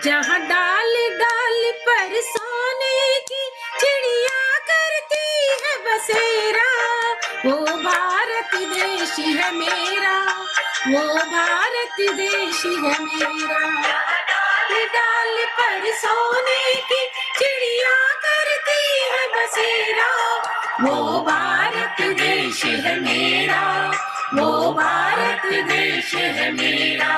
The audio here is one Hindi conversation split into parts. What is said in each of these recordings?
जहाँ डाल डाल पर सोने की चिड़िया करती है बसेरा, वो भारत देश है मेरा, वो भारत देश है मेरा। डाल डाल पर सोने की चिड़िया करती है बसेरा, वो भारत देश है मेरा, वो भारत देश है मेरा।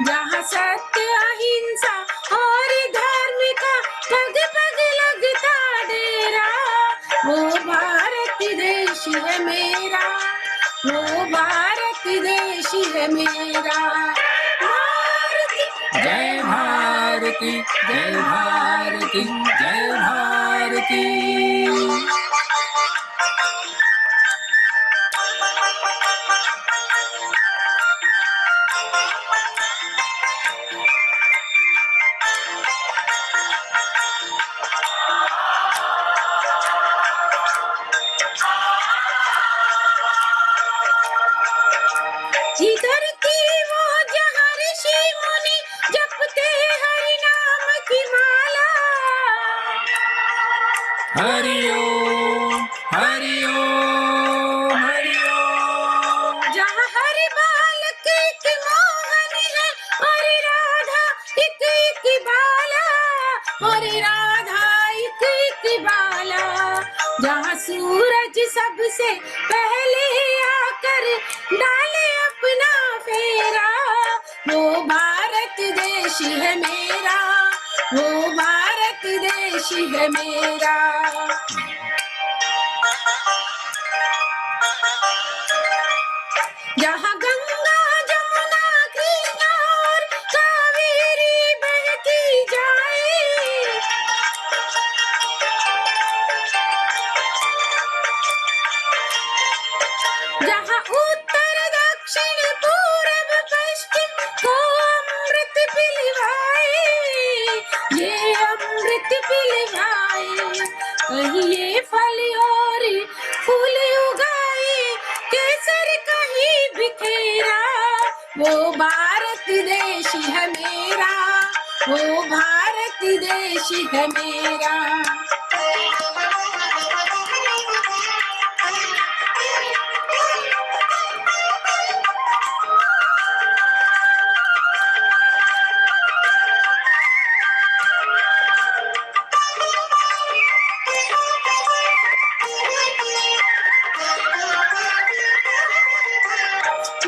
जहाँ सत्य अहिंसा और धर्म का पग पग लगता डेरा, वो भारत देश है मेरा, वो भारत देश है मेरा। भारती जय भारती, जय भारती, जय भारती। जिगर की वो जहाँ ऋषि मुनि जपते हरि नाम की माला, हरि ओम, हरि ओम, हरि ओम। जहाँ हरि बालक एक मोहन है और राधा एक एक बाला, और राधा एक एक बाला। जहाँ सूरज सबसे पहले आकर डाले अपना फेरा, वो भारत देश है मेरा, वो भारत देश है मेरा। जहाँ गंगा जमुना कृष्णा और कावेरी बहती जाए, जहाँ उत्तर दक्षिण पूरब पश्चिम को अमृत पिलवाए, ये अमृत पिलवाए। कहीं ये फल और फूल उगाए, केसर कहीं बिखेरा, वो भारत देश है मेरा, वो भारत देश है मेरा।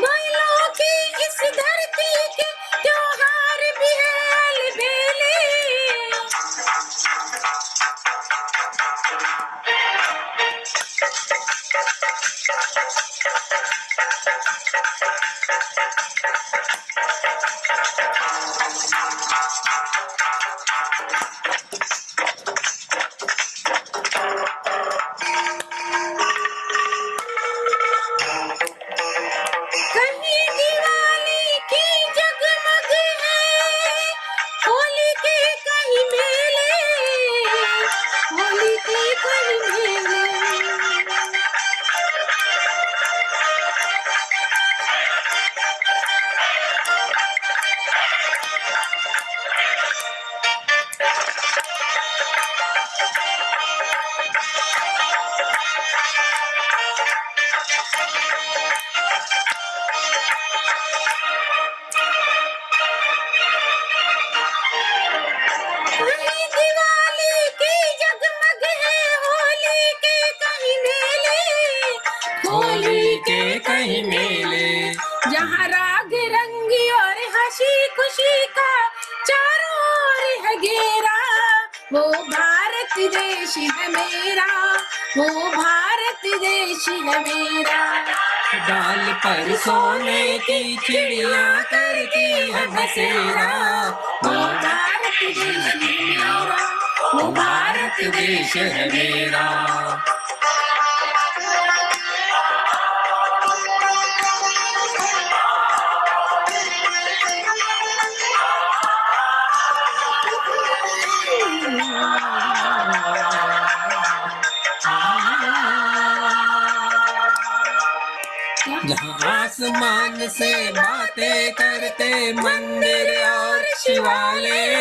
महिलाओं की इस धरती के त्योहार भी है अलबेले, कहीं दिवाली की जगमग है, होली के कहीं मेले, होली के कहीं मेले। कहीं दिवाली की जगमग है, होली के कहीं मेले, होली के कहीं मेले। जहाँ राग रंगी और हंसी खुशी का चारों ओर है घेरा, वो भारत देश है मेरा, वो भारत देश है मेरा। डाल पर सोने की चिड़िया करती है बसेरा, वो भारत देश है मेरा, वो भारत देश है मेरा। जहाँ आसमान से बातें करते मंदिर और शिवालय।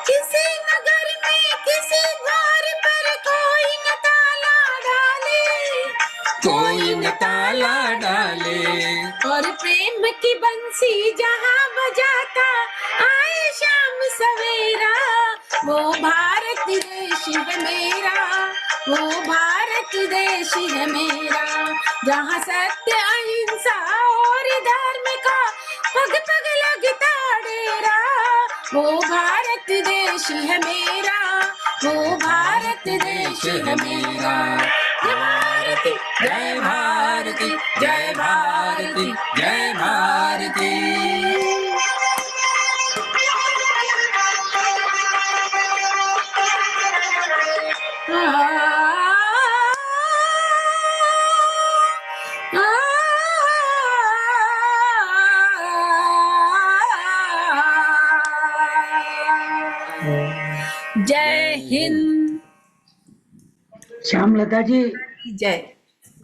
किसी नगर में किसी द्वार पर कोई न ताला डाले, कोई न ताला डाले। और प्रेम की बंसी जहाँ बजाता आए शाम सवेरा, वो भारत देश है मेरा, वो भारत देश है मेरा, जहाँ सत्य अहिंसा और धर्म का पग पग लगता डेरा, वो भारत देश है मेरा, वो भारत देश है मेरा। जय भारती, जय भारती, जय भारती। जय हिंद। श्यामलता जी, जय।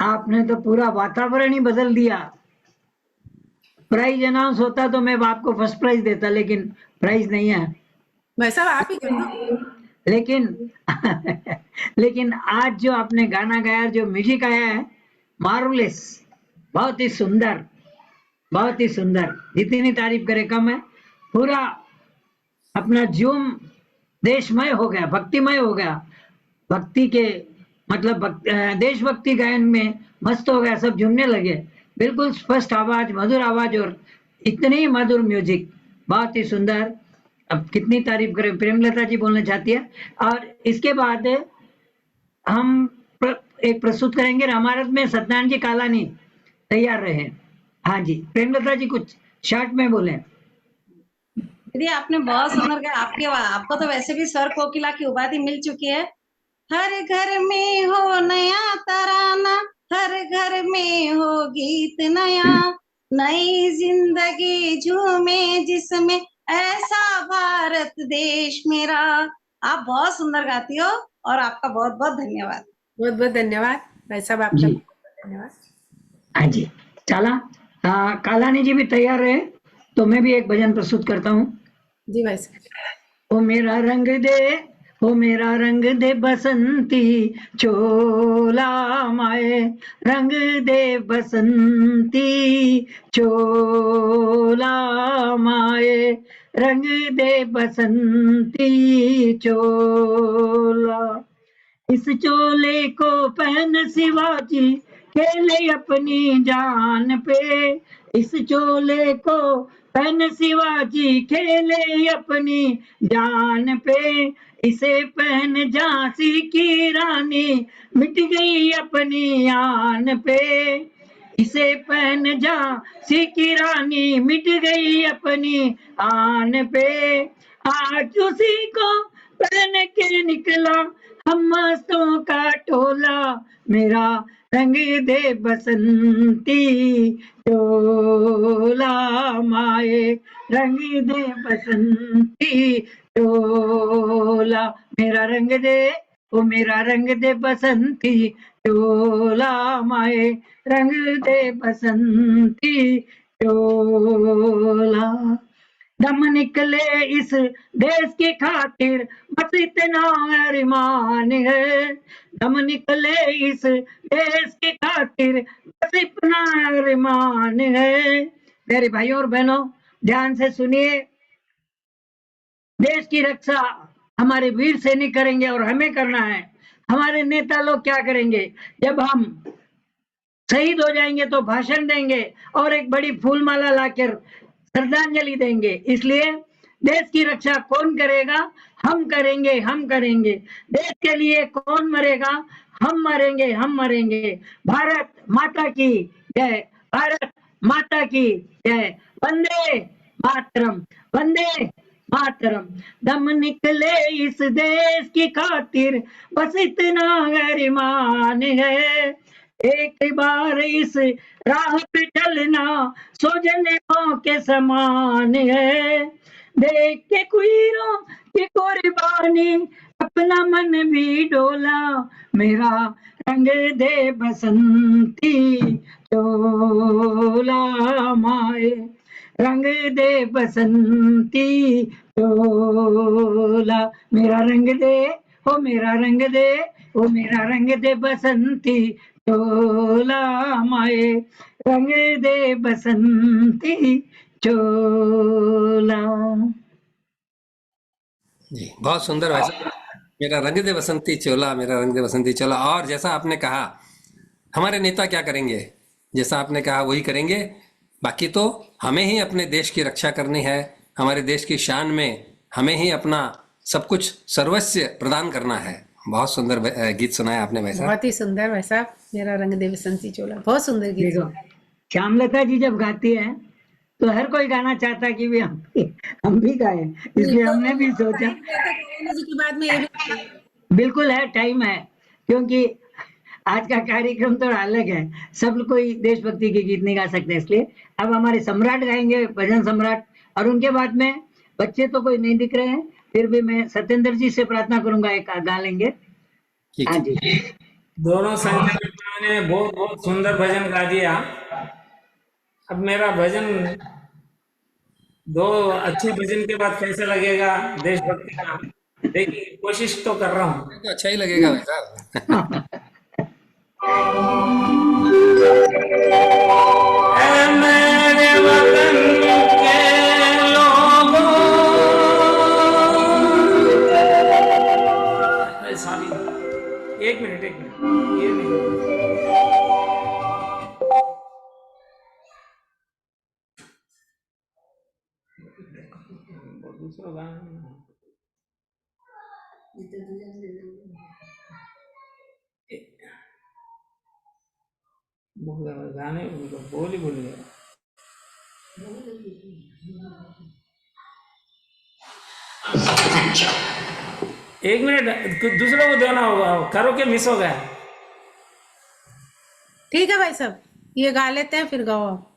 आपने तो पूरा वातावरण ही बदल दिया। प्राइज अनाउंस होता तो मैं आपको फर्स्ट प्राइज देता, लेकिन प्राइज नहीं है। भाई साहब आप ही कर दो। लेकिन लेकिन आज जो आपने गाना गाया, जो म्यूजिक आया है, मार्वलेस, बहुत ही सुंदर, बहुत ही सुंदर। जितनी तारीफ करे कम है। पूरा अपना जोम देशमय हो गया, भक्तिमय हो गया। भक्ति के मतलब देशभक्ति गायन में मस्त हो गया, सब झूमने लगे। बिल्कुल स्पष्ट आवाज, मधुर आवाज और इतनी मधुर म्यूजिक, बहुत ही सुंदर। अब कितनी तारीफ करें। प्रेमलता जी बोलना चाहती है। और इसके बाद हम एक प्रस्तुत करेंगे रामायण में सत्यनारायण जी कालानी, तैयार रहे। हाँ जी, प्रेमलता जी कुछ शॉर्ट में बोले। दीदी आपने बहुत सुंदर गाया। आपको तो वैसे भी स्वर कोकिला की उपाधि मिल चुकी है। हर घर में हो नया तराना, हर घर में हो गीत नया, नई जिंदगी झूमे जिसमें ऐसा भारत देश मेरा। आप बहुत सुंदर गाती हो और आपका बहुत बहुत धन्यवाद। बहुत बहुत धन्यवाद भाई साहब, आपका जी। धन्यवाद। हाँ जी, चला। कालानी जी भी तैयार रहे तो मैं भी एक भजन प्रस्तुत करता हूँ। जी भाई साहब। ओ मेरा रंग दे, ओ मेरा रंग दे बसंती चोला माए, रंग दे बसंती चोला माए, रंग दे बसंती चोला। इस चोले को पहन शिवाजी खेले अपनी जान पे, इस चोले को पहन शिवाजी खेले अपनी जान पे, इसे पहन झांसी की रानी मिट गई अपनी आन पे, इसे पहन झांसी की रानी मिट गई अपनी आन पे। आज उसी को पहन के निकला हम मस्तों का टोला, मेरा रंग दे बसंती चोला माए, रंग दे बसंती चोला। मेरा रंग दे, ओ मेरा रंग दे बसंती चोला माए, रंग दे बसंती चोला। दम निकले इस देश की खातिर बस इतना अरमान है, दम निकले इस देश की खातिर बस इतना अरमान है। मेरे भाइयों और बहनों, ध्यान से सुनिए। देश की रक्षा हमारे वीर सैनिक करेंगे और हमें करना है। हमारे नेता लोग क्या करेंगे? जब हम शहीद हो जाएंगे तो भाषण देंगे और एक बड़ी फूलमाला लाकर श्रद्धांजलि देंगे। इसलिए देश की रक्षा कौन करेगा? हम करेंगे, हम करेंगे। देश के लिए कौन मरेगा? हम मरेंगे, हम मरेंगे। भारत माता की जय, भारत माता की जय। वंदे मातरम, वंदे मातरम। दम निकले इस देश की खातिर बस इतना अरमान है, एक बार इस राह पे चलना सोजने के समान है। देख के कुईरों की कुर्बानी अपना मन भी डोला, मेरा रंग दे बसंती चोला माए, रंग दे बसंती चोला, मेरा रंग दे, ओ मेरा रंग दे, ओ मेरा रंग दे बसंती चोला माए, रंग दे बसंती चोला। जी बहुत सुंदर भाई साहब। मेरा रंग दे बसंती चोला, मेरा रंग दे बसंती चोला। और जैसा आपने कहा, हमारे नेता क्या करेंगे, जैसा आपने कहा वही करेंगे। बाकी तो हमें ही अपने देश की रक्षा करनी है, हमारे देश की शान में हमें ही अपना सब कुछ सर्वस्व प्रदान करना है। बहुत सुंदर गीत सुनाया आपने भाई साहब। बहुत ही सुंदर भाई साहब, मेरा रंग दे बसंती चोला, बहुत सुंदर गीत। देखो श्यामलता जी जब गाती है तो हर कोई गाना चाहता है कि भी हम भी गाएं, इसलिए हमने भी सोचा जी की बात में ये भी बिल्कुल है, टाइम है, क्योंकि आज का कार्यक्रम तो अलग है, सब कोई देशभक्ति के गीत नहीं गा सकते, इसलिए अब हमारे सम्राट गाएंगे, भजन सम्राट, और उनके बाद में बच्चे तो कोई नहीं दिख रहे हैं, फिर भी मैं सत्येंद्र जी से प्रार्थना करूंगा एक गा लेंगे। ठीक हाँ है। जी, दोनों संचालकों ने बहुत बहुत सुंदर भजन गा दिया। अब मेरा भजन दो अच्छे भजन के बाद कैसे लगेगा देशभक्ति का, देखिए कोशिश तो कर रहा हूँ। तो अच्छा ही लगेगा भाई साहब। ऐ मेरे वतन के लोगों, अरे सॉरी, एक मिनट ये नहीं, दूसरा गाना गाने बोल ही भूल गया। एक मिनट, दूसरों को देना होगा, करो के मिस हो गया। ठीक है भाई साहब, ये गा लेते हैं फिर गाओ आप।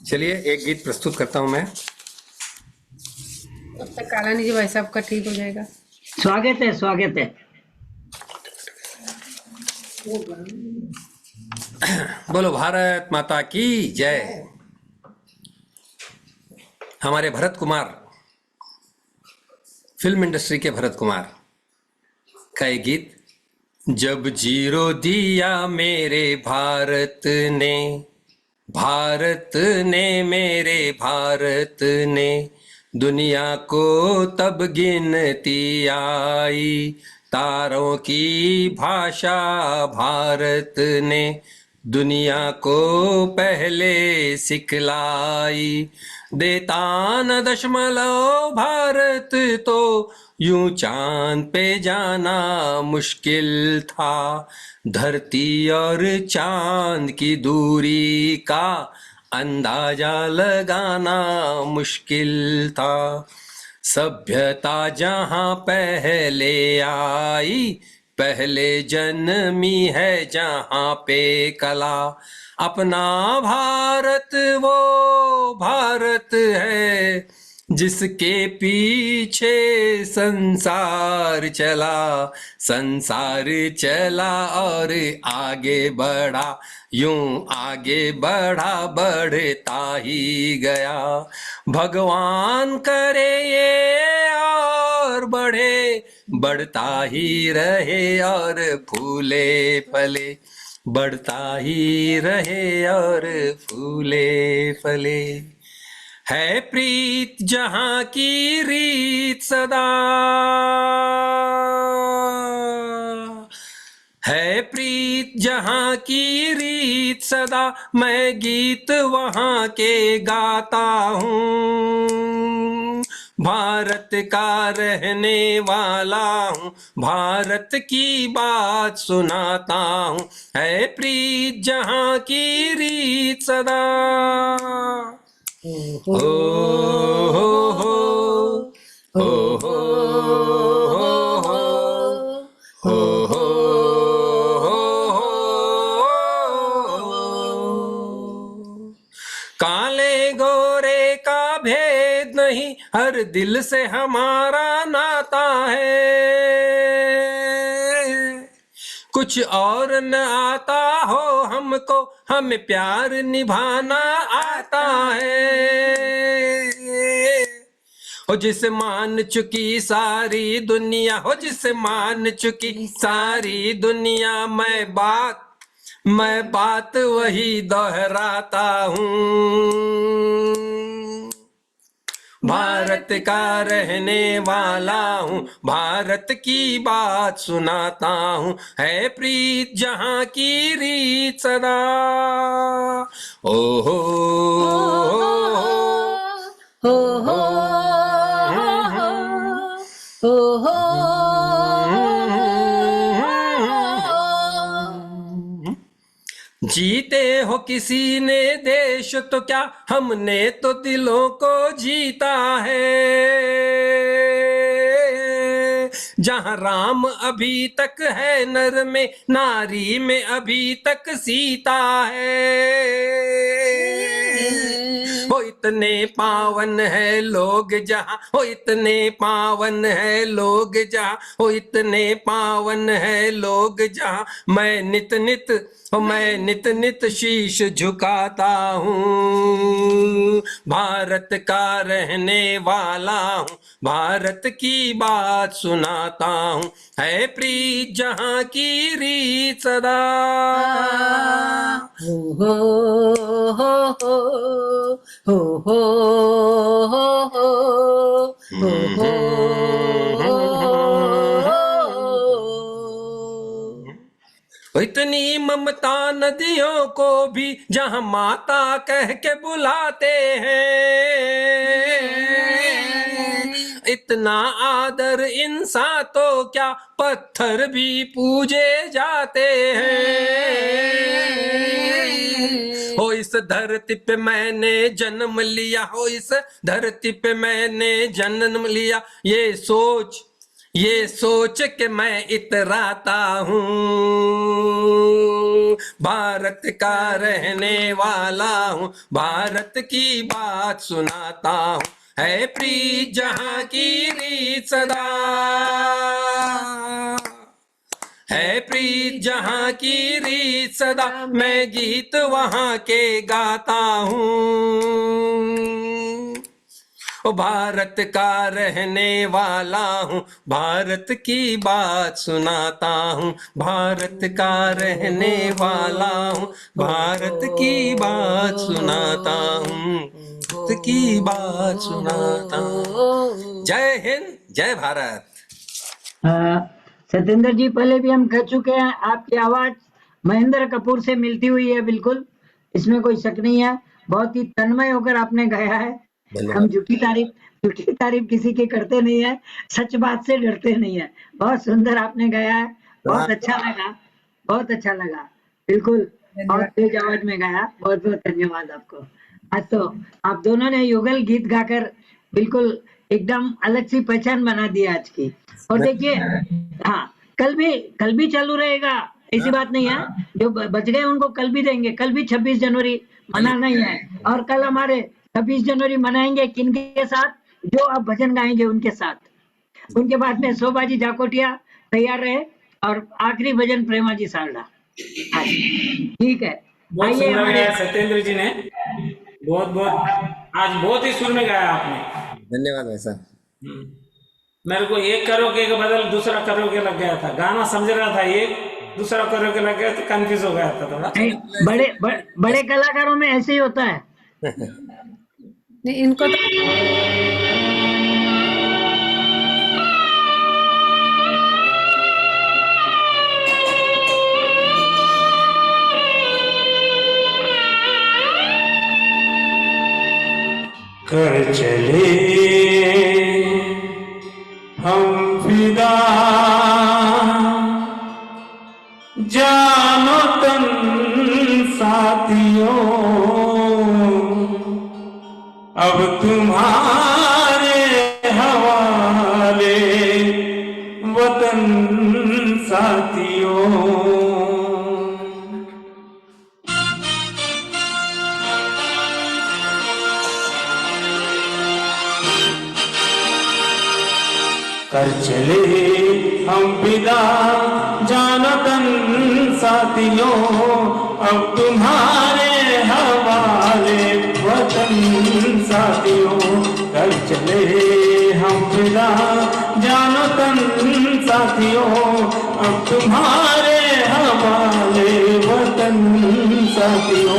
चलिए एक गीत प्रस्तुत करता हूं मैं। तब तक कालानी जी भाई साहब का ठीक हो जाएगा। स्वागत है, स्वागत है। बोलो भारत माता की जय। हमारे भरत कुमार, फिल्म इंडस्ट्री के भरत कुमार का ये गीत, जब जीरो दिया मेरे भारत ने, भारत ने मेरे भारत ने, दुनिया को तब गिनती आई, तारों की भाषा भारत ने दुनिया को पहले सिखलाई, देता न दशमलव भारत तो यूं चांद पे जाना मुश्किल था, धरती और चांद की दूरी का अंदाजा लगाना मुश्किल था, सभ्यता जहां पहले आई, पहले जन्मी है जहां पे कला, अपना भारत वो भारत है जिसके पीछे संसार चला, संसार चला और आगे बढ़ा, यूं आगे बढ़ा बढ़ता ही गया, भगवान करे ये और बढ़े, बढ़ता ही रहे और फूले फले, बढ़ता ही रहे और फूले फले, है प्रीत जहां की रीत सदा, है प्रीत जहां की रीत सदा, मैं गीत वहां के गाता हूँ, भारत का रहने वाला हूँ, भारत की बात सुनाता हूँ, है प्रीत जहां की रीत सदा। हो हो हो हो हो हो हो हो। काले गोरे का भेद नहीं, हर दिल से हमारा नाता है। कुछ और न आता हो हमको, हमें प्यार निभाना आता है। हो जिसे मान चुकी सारी दुनिया, हो जिसे मान चुकी सारी दुनिया, मैं बात वही दोहराता हूँ। भारत का रहने वाला हूँ, भारत की बात सुनाता हूँ, है प्रीत जहाँ की रीत सदा। ओ हो हो हो हो हो जीते हो किसी ने देश तो क्या, हमने तो दिलों को जीता है। जहां राम अभी तक है नर में, नारी में अभी तक सीता है। हो इतने पावन है लोग जहां, हो इतने पावन है लोग जहां, हो इतने पावन है लोग जहां, मैं नित नित शीश झुकाता हूँ। भारत का रहने वाला हूँ, भारत की बात सुनाता हूँ, है प्रीत जहाँ की रीत सदा। हो हो हो हो हो हो हो हो इतनी ममता नदियों को भी जहां माता कह के बुलाते हैं। इतना आदर इंसान तो क्या, पत्थर भी पूजे जाते हैं। हो इस धरती पे मैंने जन्म लिया, हो इस धरती पे मैंने जन्म लिया, ये सोच के मैं इतराता हूँ। भारत का रहने वाला हूँ, भारत की बात सुनाता हूँ, है प्रीत जहाँ की रीत सदा। है प्रीत जहाँ की रीत सदा, मैं गीत वहाँ के गाता हूँ। ओ भारत का रहने वाला हूँ, भारत की बात सुनाता हूँ, भारत का रहने वाला हूँ, भारत की बात सुनाता हूँ, भारत की बात सुनाता हूँ। जय हिंद, जय भारत। सत्येंद्र जी, पहले भी हम कह चुके हैं, आपकी आवाज महेंद्र कपूर से मिलती हुई है, बिल्कुल इसमें कोई शक नहीं है। बहुत ही तन्मय होकर आपने गाया है। हम झूठी तारीफ किसी की करते नहीं है, सच बात से डरते नहीं है। बहुत सुंदर आपने गाया है, बहुत अच्छा लगा, बहुत अच्छा लगा, बिल्कुल बहुत तेज आवाज में गाया। बहुत बहुत धन्यवाद आपको। आज तो आप दोनों ने युगल गीत गाकर बिल्कुल एकदम अलग सी पहचान बना दी आज की। और देखिए, हाँ, कल भी चालू रहेगा, ऐसी बात नहीं है। जो बच गए उनको कल भी देंगे। कल भी 26 जनवरी मनाना ही है। और कल हमारे 26 जनवरी मनाएंगे किनके साथ? जो आप भजन गाएंगे उनके साथ। उनके बाद में शोभाजी जाकोटिया तैयार रहे, और आखिरी भजन प्रेमाजी सारडा। ठीक है, बहुत आइए सुंदर हमारे गाया सत्येंद्र जी ने, आज बहुत ही सुर में गाया आपने। धन्यवाद भाई साहब। मेरे को एक करोगे के बदल दूसरा करोगे लग गया था, गाना समझ रहा था, एक दूसरा करोगे लग गया तो कंफ्यूज हो गया था थोड़ा। बड़े कलाकारों में ऐसे ही होता है। नहीं, इनको तो कर चले हम फिदा, जानो तन साथियों, अब तुम्हारे हवाले साथियों। कर चले हम विदा जानो तन साथियों, अब तुम्हारे हवाले वतन साथियों। कर चले हम विदा जानो तन साथियों, अब तुम्हारे हवाले वतन साथियों।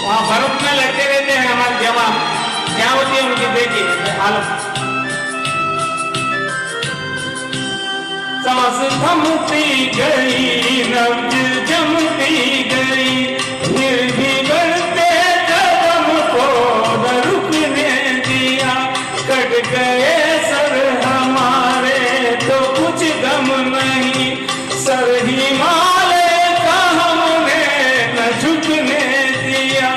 वहाँ बर्फ में लगे रहते हैं हमारे जवान, क्या होती है उनकी देखिए हालत। सांस थमती गई, नब्ज जमती गई, फिर भी बढ़ते कदम को न रुकने दिया। कट गए सर हमारे तो कुछ गम नहीं, सर हिमालय का हमने न झुकने दिया।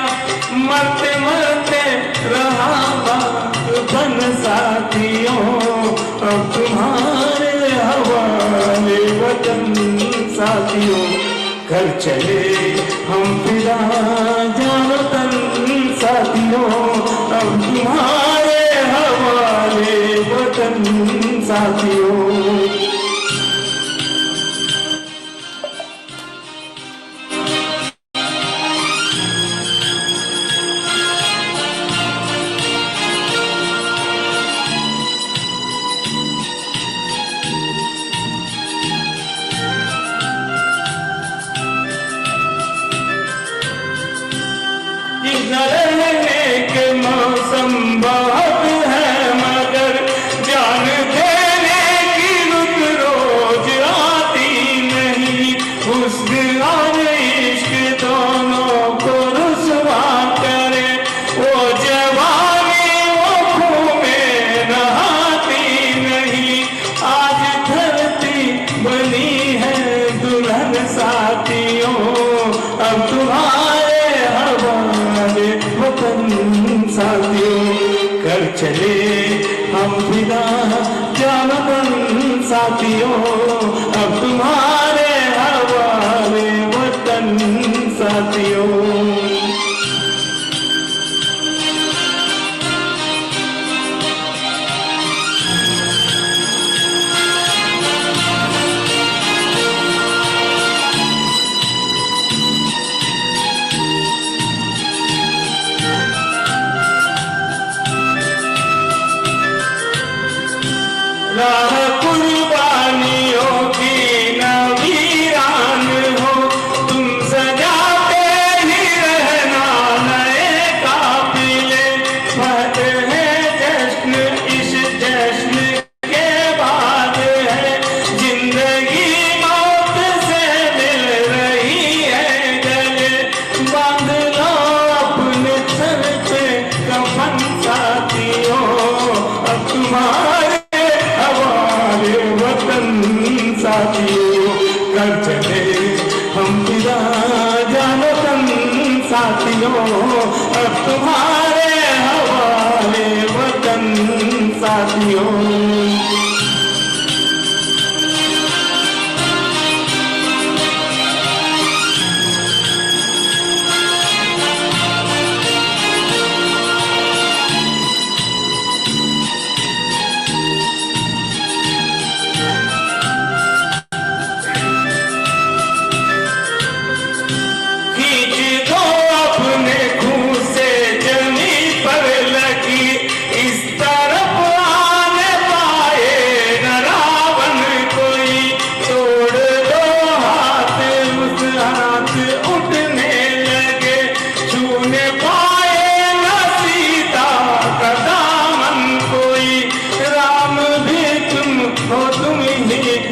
मरते मरते रहा बन साथियों, अब तुम्हारे हवाले वतन साथियों। कर चले हम फिदा जानो तन साथियों, अब तुम्हारे हवाले वतन साथियों। रहने के मौसम बहुत है, मगर जान देने की रुत रोज आती नहीं। हुस्न और इश्क दोनों को रुसवा करे, वो जवानी वो खून में नहाती नहीं। आज धरती बनी है दुल्हन साथियों, अब तुम्हारे हवाले वतन साथियों। कर चले हम फिदा जानो तन साथियों, अब तुम्हारे हवाले वतन साथियों। राह कुर्बानियों की न वीरान हो, तुम सजाते ही रहना नए काफिले। फतेह है जश्न इस जश्न के बाद है, जिंदगी मौत से मिल रही है गले। बांध लो अपने सर पे कफन साथियों, अब तुम्हारे वतन साथियों। कर चले हम फिदा जानो तन साथियों, अब तुम्हारे हवाले वतन साथियों।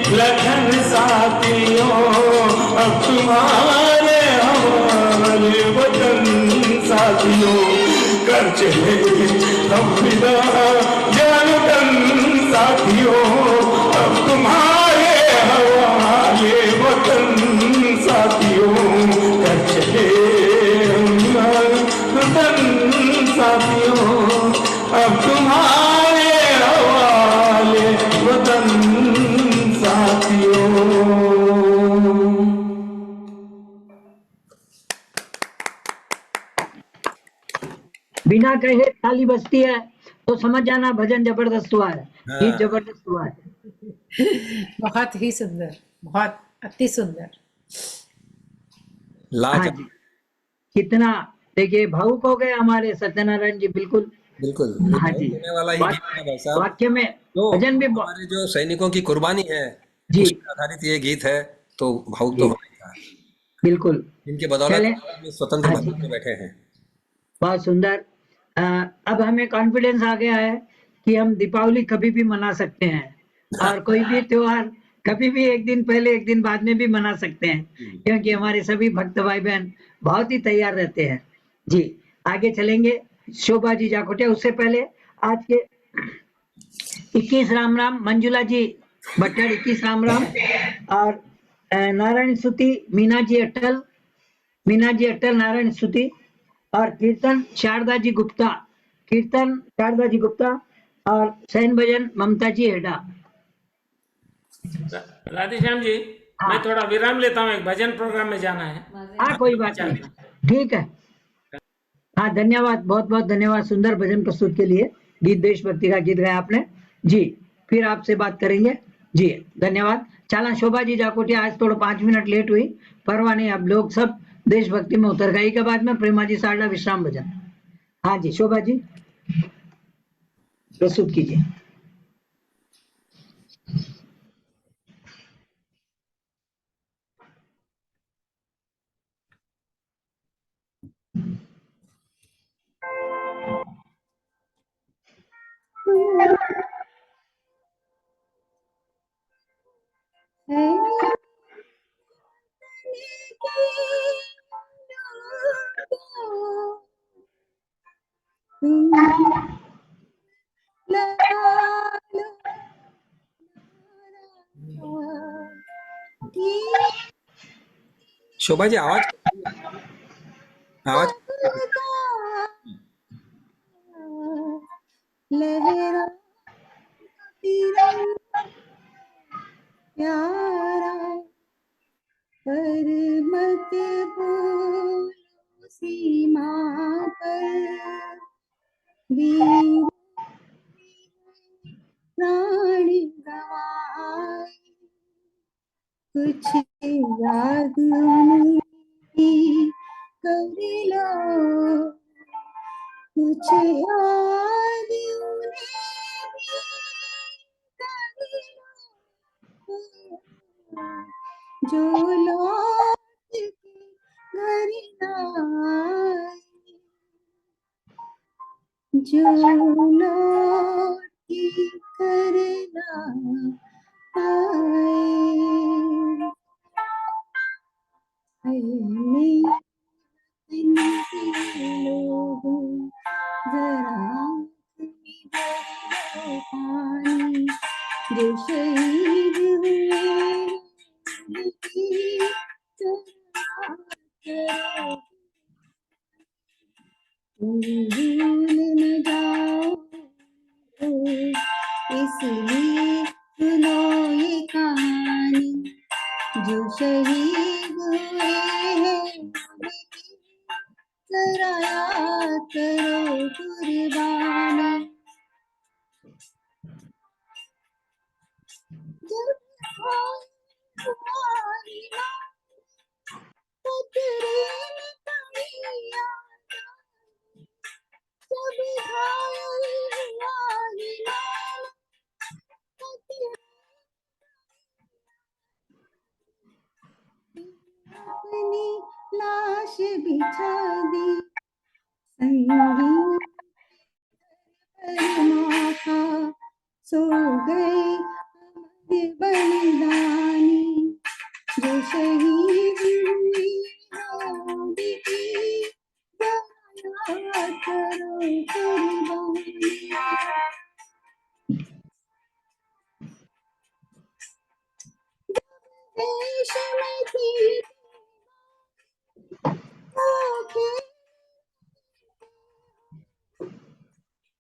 लखन साथियों, अब तुम्हारे हमारे वतन साथियों। कर चले हम फिदा जानो तन साथियों, अब तुम्हारे हवाले वतन साथियों। बिना कहे ताली बजती है तो समझ जाना भजन जबरदस्त हुआ है, गीत हाँ जबरदस्त हुआ है। बहुत ही सुंदर, बहुत अति सुंदर। हाँ लाजवाब। जी, कितना देखिए भावुक हो गए हमारे सत्यनारायण जी, बिल्कुल। बिल्कुल ये हाँ भाव जी, देने वाला ही गीत था भाई साहब। वाक्य में तो भजन भी हमारे जो सैनिकों की कुर्बानी है जी उस पर आधारित ये गीत है, तो भावुक तो जी होना ही था। बिल्कुल। इनके बदौलत चले, हम इस स्वतंत्र हाँ जी, भारत में बैठे हैं। बहुत सुंदर। अ, अब हमें कॉन्फिडेंस आ गया है कि हम दीपावली कभी भी मना सकते हैं, और कोई भी त्योहार कभी भी एक दिन पहले एक दिन बाद में भी मना सकते हैं, क्योंकि हमारे सभी भक्त भाई बहन बहुत ही तैयार रहते हैं। जी, आगे चलेंगे। शोभा जी जाकोटिया, उससे पहले आज के 21 राम राम, मंजुला जी भट्टर 21 राम राम, और नारायण स्तुति मीना जी अट्टल नारायण स्तुति, और कीर्तन शारदा जी गुप्ता, और सैन भजन ममता जी हेडा। राधेश्याम जी, मैं हाँ थोड़ा विराम लेता हूँ, एक भजन प्रोग्राम में जाना है। हाँ, कोई बात नहीं, ठीक है। हाँ, धन्यवाद, बहुत बहुत धन्यवाद सुंदर भजन प्रस्तुत के लिए। गीत देशभक्ति का गीत गाया आपने जी। फिर आपसे बात करेंगे जी, धन्यवाद। चाला शोभा जी जाकोटिया आज थोड़ा 5 मिनट लेट हुई, परवाह नहीं, अब लोग सब देशभक्ति में उतर गए। के बाद में प्रेमा जी सारडा विश्राम भजन। हाँ जी, शोभा जी प्रस्तुत कीजिए। शोभा जी आवाज आवाज लहरा तिरंगा प्यारा, पर मत भूलो सीमा पर वीर प्राण गवाए, कुछ याद उन्हें भी कर लो, कुछ याद उन्हें भी कर लो, जो लौट के घर ना आए, जो लौट के घर ना आए। हमें वतन के लोगों, जरा आँख में भर लो पानी, जो शहीद हुए उनकी जरा करो, भूल न जाओ, इसलिए सुनो ये कहानी, जो शहीद हुए हैं उनकी जरा याद करो कुर्बानी। जब हमारी खतरे में पड़ी आज़ादी, जब घायल हुआ हिलाल खतरे में अपनी लाश बिछा दी, संगीन पर मौका सो गए अमर बलिदानी, जो शहीद हुए नौदी की जरा याद करो कुर्बानी। देश में थी आंखें,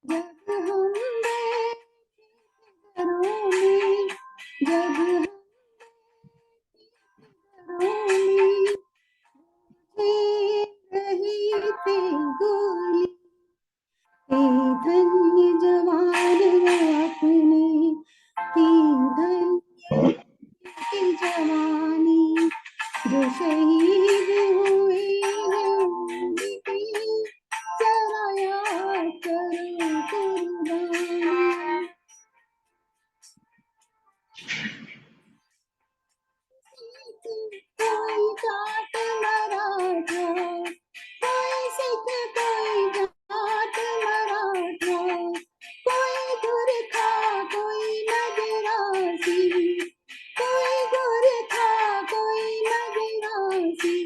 जब हम बैठे घरों में, जब हम घरों में, रही थी गोली, शहीद हुए हैं उनकी जरा याद करो कुर्बानी। कोई जाट मराठा, कोई सिख, कोई जाट मराठा, कोई गुरखा, कोई मदिरासी, कोई गुरखा, कोई मदिरासी,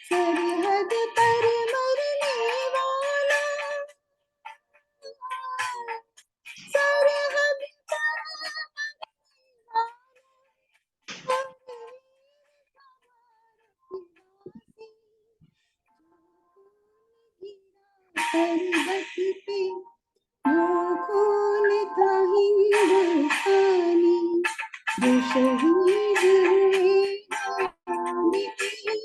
सरहद पर मरने वाला, सरहद पर पर्वत पे वो खून था हिंदुस्तानी, जो शहीद हुए नाम की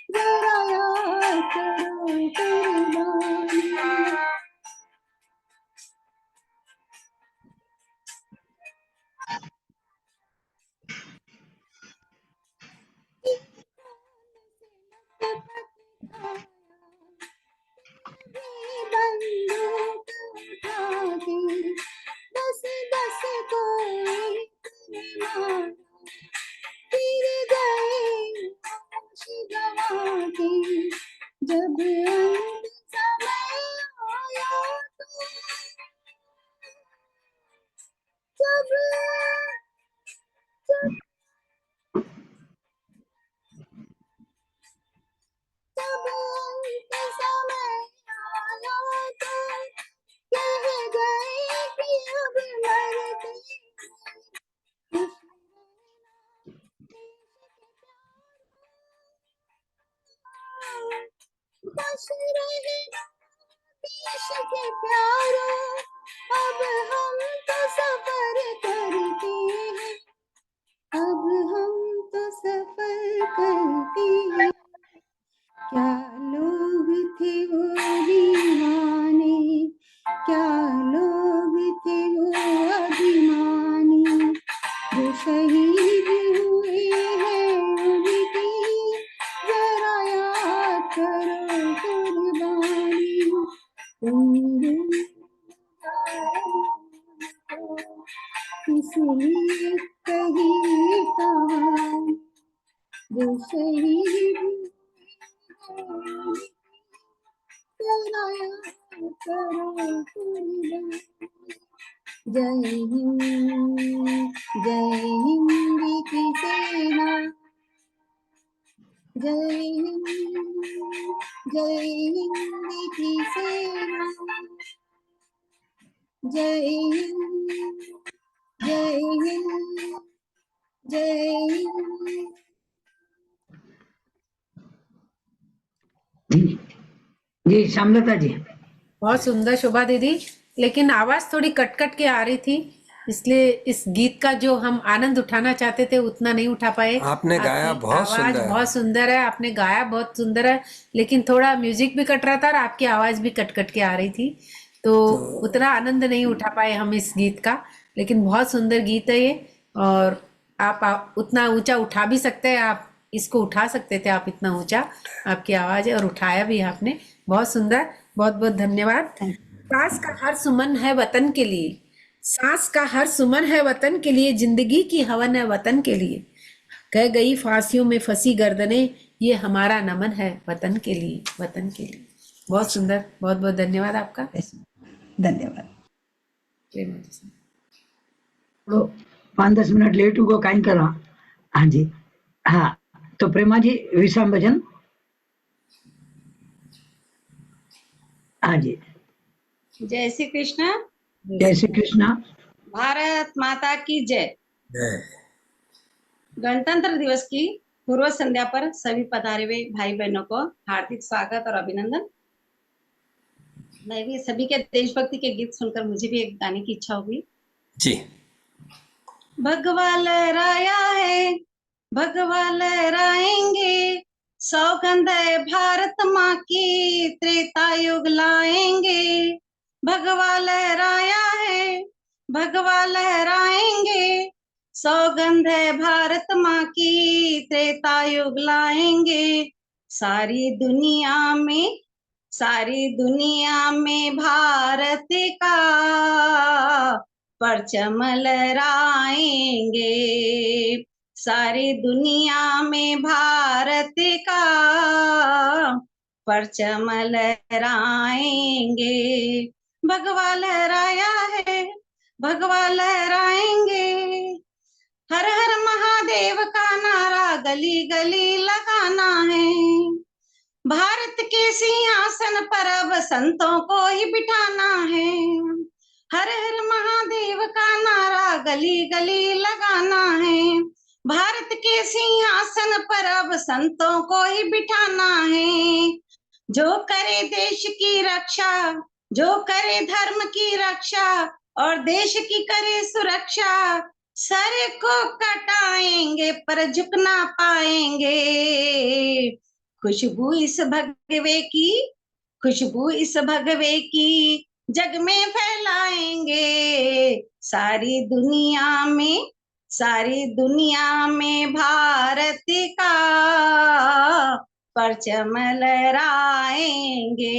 जरा याद करो कुर्बानी। बंदूक उठा के दस दस को एक ने मारा, फिर गए होश गंवा के, जब अंत समय आया तो, जब जब अंत समय आया तो कह गए कि अब मरते खुश रहना देश के प्यारों, अब हम तो सफर करते हैं, अब हम तो सफर करते हैं। क्या लोग थे वो दीवाने, क्या लोग थे वो अभिमानी, जो शहीद हुए हैं उनकी जरा याद करो कुर्बानी। इसलिए कही कहानी, जो शहीद जरा याद करो कुर्बानी। जय हिंद, जय हिंद की सेना, जय हिंद, जय हिंद की सेना, जय हिंद, जय हिंद, जय हिंद। जी जी श्यामलता जी। बहुत सुंदर शोभा दीदी, लेकिन आवाज थोड़ी कट कट के आ रही थी, इसलिए इस गीत का जो हम आनंद उठाना चाहते थे उतना नहीं उठा पाए। आपने गाया आपकी बहुत आवाज सुंदर। बहुत सुंदर है, आपने गाया बहुत सुंदर है, लेकिन थोड़ा म्यूजिक भी कट रहा था और आपकी आवाज भी कट कट के आ रही थी, तो उतना आनंद नहीं उठा पाए हम इस गीत का। लेकिन बहुत सुंदर गीत है ये, और आप उतना ऊंचा उठा भी सकते हैं, आप इसको उठा सकते थे आप इतना ऊंचा, आपकी आवाज है, और उठाया भी आपने। बहुत सुंदर, बहुत बहुत धन्यवाद। सांस का हर सुमन है वतन के लिए, सांस का हर सुमन है वतन के लिए, जिंदगी की हवन है वतन के लिए, कह गई फांसियों में फंसी गर्दने, ये हमारा नमन है वतन के लिए, वतन के लिए। बहुत सुंदर, बहुत बहुत धन्यवाद आपका। धन्यवाद। तो 5-10 मिनट लेट हुआ काई करा। हाँ जी, हाँ तो प्रेमा जी विश्राम भजन। हाँ जी, जय श्री कृष्ण। जय श्री कृष्णा। भारत माता की जय। जय। गणतंत्र दिवस की पूर्व संध्या पर सभी पधारे हुए भाई बहनों को हार्दिक स्वागत और अभिनंदन। मैं भी सभी के देशभक्ति के गीत सुनकर मुझे भी एक गाने की इच्छा होगी। जी। भगवा लहराया है, भगवा लहराएंगे, सौगंध है भारत माँ की, त्रेता युग लाएंगे। भगवा लहराया है, भगवा लहराएंगे, सौगंध है भारत माँ की, त्रेता युग लाएंगे। सारी दुनिया में भारत का परचम लहराएंगे। सारी दुनिया में भारत का परचम लहराएंगे। भगवा लहराया है, भगवा लहराएंगे। हर हर महादेव का नारा गली गली लगाना है। भारत के सिंहासन पर अब संतों को ही बिठाना है। हर हर महादेव का नारा गली गली लगाना है। भारत के सिंहासन पर अब संतों को ही बिठाना है। जो करे देश की रक्षा, जो करे धर्म की रक्षा और देश की करे सुरक्षा, सर को कटाएंगे पर झुक ना पाएंगे। खुशबू इस भगवे की जग में फैलाएंगे। सारी दुनिया में भारत का परचम लहराएंगे।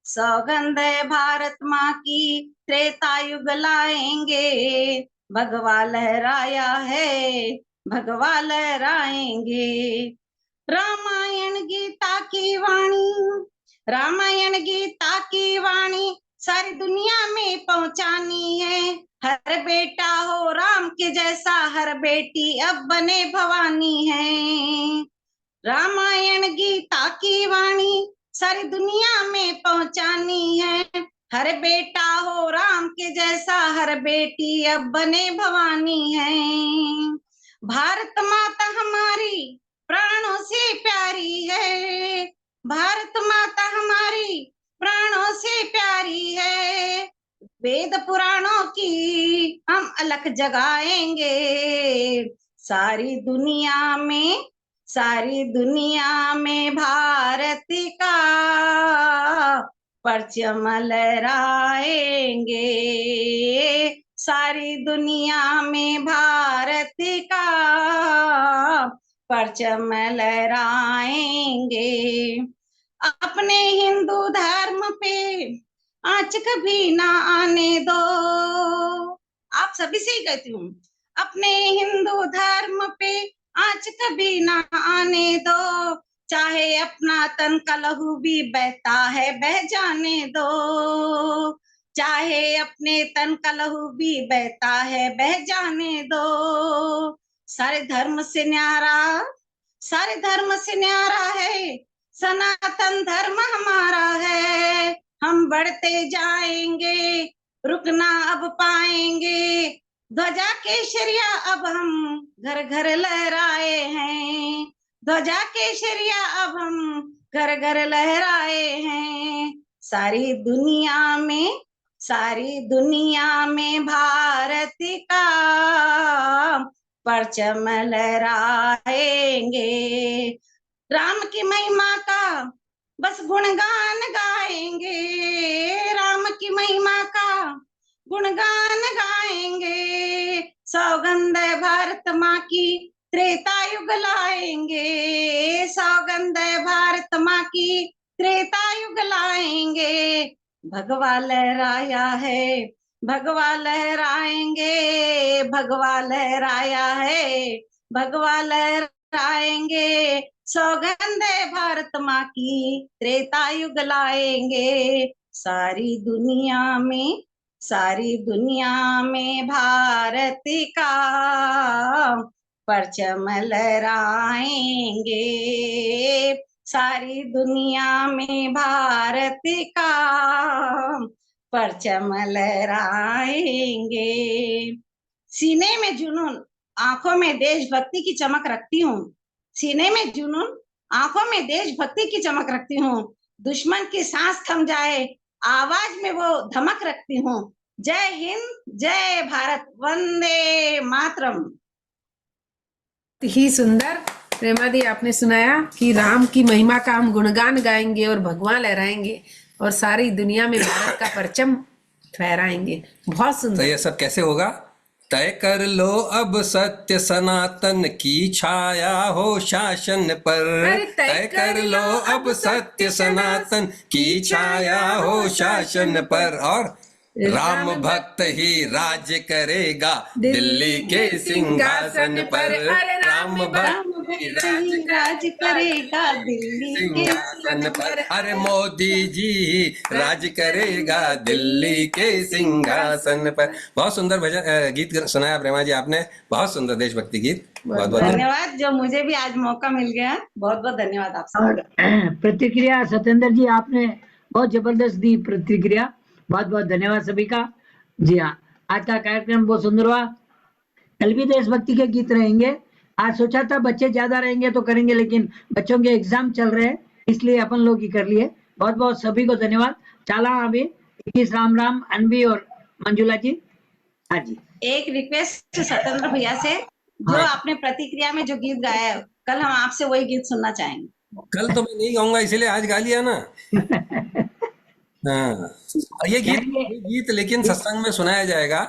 सौगंध है भारत माँ की, त्रेता युग लाएंगे। भगवा लहराया है, भगवा लहराएंगे। रामायण गीता की वाणी सारी दुनिया में पहुंचानी है। हर बेटा हो राम के जैसा, हर बेटी अब बने भवानी है। रामायण गीता की वाणी सारी दुनिया में पहुंचानी है। हर बेटा हो राम के जैसा, हर बेटी अब बने भवानी है। भारत माता हमारी प्राणों से प्यारी है। भारत माता हमारी प्राणों से प्यारी है। वेद पुराणों की हम अलख जगाएंगे। सारी दुनिया में भारत का परचम लहराएंगे। सारी दुनिया में भारत का परचम लहराएंगे। अपने हिंदू धर्म पे आँच कभी ना आने दो। आप सभी से ही कहती हूँ, अपने हिंदू धर्म पे आँच कभी ना आने दो। चाहे अपना तन का लहू भी बहता है बह जाने दो। चाहे अपने तन का लहू भी बहता है बह जाने दो। सारे धर्म से न्यारा है सनातन धर्म हमारा है। हम बढ़ते जाएंगे, रुकना अब पाएंगे। ध्वजा केसरिया अब हम घर घर लहराए हैं। ध्वजा केसरिया अब हम घर घर लहराए हैं। सारी दुनिया में भारत का परचम लहराएंगे। राम की महिमा का बस गुणगान गाएंगे। राम की महिमा का गुणगान गाएंगे। सौगंध है भारत माँ की, त्रेता युग लाएंगे। सौगंध है भारत माँ की, त्रेता युग लाएंगे। भगवा लहराया है, भगवा लहराएंगे। भगवा लहराया है, भगवा लहराएंगे। सौगंध है भारत माँ की, त्रेता युग लाएंगे। सारी दुनिया में भारत का परचम लहराएंगे। सारी दुनिया में भारत का परचम लहराएंगे। सीने में जुनून, आंखों में देशभक्ति की चमक रखती हूँ। सीने में जुनून, आंखों में देशभक्ति की चमक रखती हूँ। दुश्मन की सांस थम जाए, आवाज में वो धमक रखती हूँ। जय हिंद, जय भारत, वंदे मातरम। ही सुंदर प्रेमा दी आपने सुनाया कि राम की महिमा का हम गुणगान गाएंगे और भगवान लहराएंगे और सारी दुनिया में भारत का परचम फहराएंगे। बहुत तो सुंदर। ये सब कैसे होगा? तय कर लो अब सत्य सनातन की छाया हो शासन पर। अरे तय कर लो अब सत्य सनातन की छाया हो शासन पर। और राम भक्त ही राज करेगा दिल्ली के सिंहासन पर। अरे राम राम भक्त ही भक्त राज ही राज करेगा दिल्ली के सिंहासन पर। अरे मोदी जी ही राज करेगा दिल्ली के सिंहासन पर। बहुत सुंदर भजन गीत सुनाया प्रेमा जी आपने, बहुत सुंदर देशभक्ति गीत। बहुत बहुत धन्यवाद, जो मुझे भी आज मौका मिल गया। बहुत बहुत धन्यवाद आपसे। और प्रतिक्रिया सत्येंद्र जी आपने बहुत जबरदस्त दी प्रतिक्रिया, बहुत बहुत धन्यवाद सभी का। जी हाँ, आज का कार्यक्रम बहुत सुंदर हुआ। कल भी देशभक्ति के गीत रहेंगे। आज सोचा था बच्चे ज्यादा रहेंगे तो करेंगे, लेकिन बच्चों के एग्जाम चल रहे हैं इसलिए अपन लोग ही कर लिए। बहुत बहुत सभी को धन्यवाद। चाला अभी 21 राम राम अनवी और मंजुला जी। हाँ जी, एक रिक्वेस्ट सत्येंद्र भैया से, जो हाँ। आपने प्रतिक्रिया में जो गीत गाया है, कल हम आपसे वही गीत सुनना चाहेंगे। कल तो मैं नहीं गाऊंगा इसलिए आज गा लिया ना। हाँ, और ये गीत लेकिन सत्संग में सुनाया जाएगा,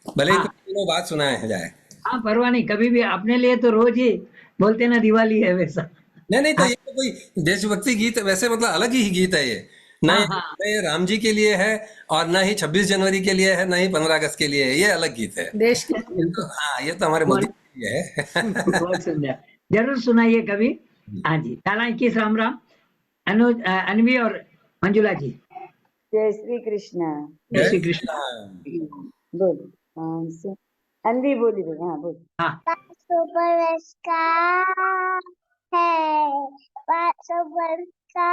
भले ही हाँ। कुछ दिनों बाद सुनाया जाए। हाँ परवाह नहीं, कभी भी अपने लिए तो रोज ही बोलते ना दिवाली है वैसा। नहीं नहीं, तो ये तो कोई देशभक्ति गीत वैसे मतलब अलग ही गीत है ये। न हाँ ये हाँ न ये राम जी के लिए है और न ही 26 जनवरी के लिए है, न ही 15 अगस्त के लिए है, ये अलग गीत है। देश के ये तो हाँ, ये तो हमारे मोदी के लिए है। बहुत सुंदर, जरूर सुनाइए कभी। हाँ जी, चाला 21 राम राम अनुज अनवी और मंजुला जी। जय श्री कृष्ण। जय श्री कृष्ण। बोल अनवी बोली बोल। हाँ बोल। हाँ, 500 वर्ष का है, 500 वर्ष का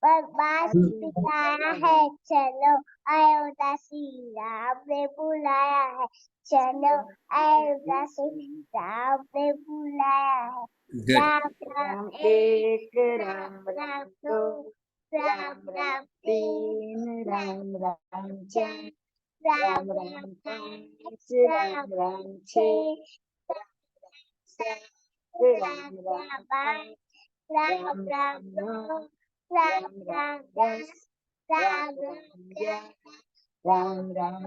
वनवास बिताया है। चलो अयोध्या श्री राम ने बुलाया है। चलो अयोध्या श्री राम ने बुलाया है। Good. राम राम एक राम राम दो राम राम तीन राम राम चार राम राम राम राम पाँच पाँच राम राम छः राम राम आठ राम राम नौ राम राम 10 राम राम 11 राम राम